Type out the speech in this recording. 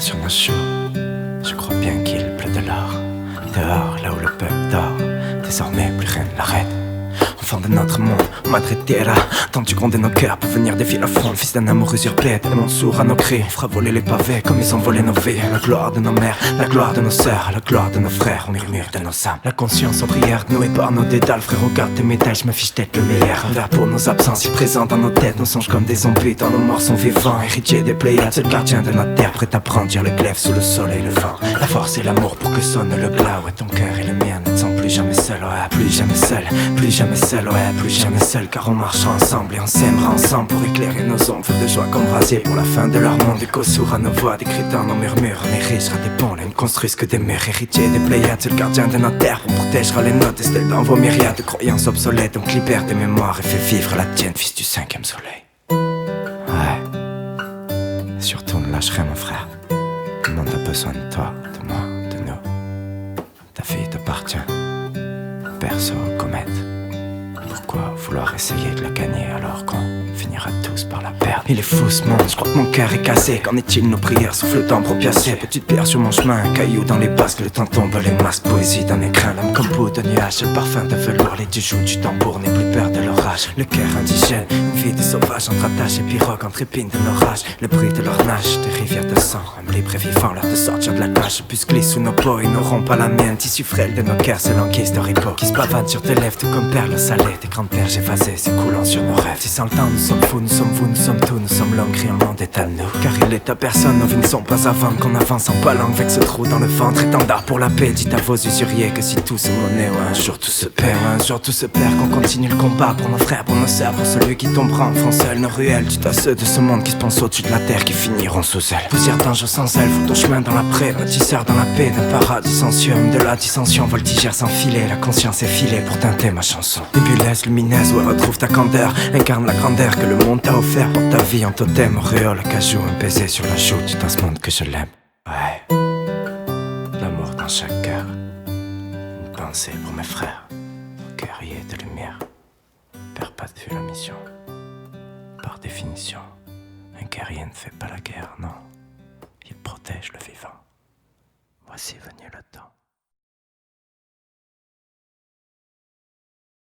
sur nos choux. Je crois bien qu'il pleut de l'or. Dehors, là où le peuple dort, désormais plus rien ne l'arrête. Enfant de notre monde, Madre Terra, tendu gronder nos cœurs pour venir défier la fronde. Fils d'un amour usurpé, tellement sourd à nos cris. On fera voler les pavés comme ils ont volé nos vies. La gloire de nos mères, la gloire de nos sœurs, la gloire de nos frères, on murmure de nos âmes. La conscience en prière, nouée par nos dédales. Frère, regarde tes médailles, je m'affiche d'être le meilleur. Un verre pour nos absences, si présents dans nos têtes. Nos songes comme des zombies, dans nos morts sont vivants. Héritier des Pléiades, c'est le gardien de notre terre. Prêt à brandir le glaive sous le soleil le vent. La force et l'amour pour que sonne le glas. Ouais, ton cœur et le mien ne sont plus jamais seuls. Ouais, plus jamais seuls, plus jamais seuls. Ouais, plus jamais seuls, car on marche ensemble et on s'aimera ensemble pour éclairer nos ombres de joie comme brasier pour la fin de leur monde. Écho sourd à nos voix, décrit dans nos murmures. On érigera des ponts, là, ne construisent que des murs. Héritier des Pléiades, c'est le gardien de notre terre. On protégera les notes et stèles dans vos myriades de croyances obsolètes. Donc libère des mémoires et fais vivre la tienne, fils du 5e soleil. Ouais, surtout ne lâche rien, mon frère. Le monde a besoin de toi, de moi, de nous. Ta fille t'appartient, perso, comète. Pourquoi vouloir essayer de la gagner alors qu'on finira tous par la perdre? Il est fou ce monde, je crois que mon cœur est cassé. Qu'en est-il nos prières souffle le temps pour piacer? Petite pierre sur mon chemin, un caillou dans les basques. Le temps tombe, les masques, poésie dans mes crins. L'âme comme peau de nuage, le parfum de velours. Les dieux jouent du tambour, n'aie plus peur de l'orage. Le cœur indigène, une vie de sauvage entre attaches et pirogues, entre épines de nos rages. Le bruit de leur nage, des rivières de sang. Homme libre et vivant, l'heure de sortir de la cage. Puce glisse sous nos peaux, ils n'auront pas la mienne. Tissu frêle de nos cœurs, c'est l'enquise de repos qui se pavane sur tes lèvres, tout comme perles salées. Tes grandes perches évasées, s'écoulant sur nos rêves. Si sans le temps, nous sommes fous, nous sommes vous, nous sommes tout. Nous sommes l'homme criant, le monde est à nous. Car il est à personne, nos vies ne sont pas à vendre. Qu'on avance en palanque avec ce trou dans le ventre. Étendard pour la paix, dites à vos usuriers que si tout se monnaie, ouais, un jour tout se perd, ouais, un jour tout se perd. Qu'on continue le combat pour nos frères, pour nos sœurs, pour celui qui tombera en front seul. Nos ruelles, dites à ceux de ce monde qui se pensent au-dessus de la terre, qui finiront sous elle. Poussière d'ange sans elle, faut ton chemin dans l'après. Bâtisseur dans la paix, d'un paradis sensuel. De la dissension, voltigère sans filet. La conscience est filée pour teinter ma chanson. Nébuleuse, lumineuse, où elle retrouve ta candeur. Incarne la grandeur que le monde t'a offert. Pour ta vie en totem, auréole, cajou, un baiser sur la joue. Dis dans ce monde que je l'aime. Ouais, l'amour dans chaque cœur. Une pensée pour mes frères, guerriers de lumière. Perds pas de vue la mission. Par définition, un guerrier ne fait pas la guerre, non. Il protège le vivant. Voici venu le temps.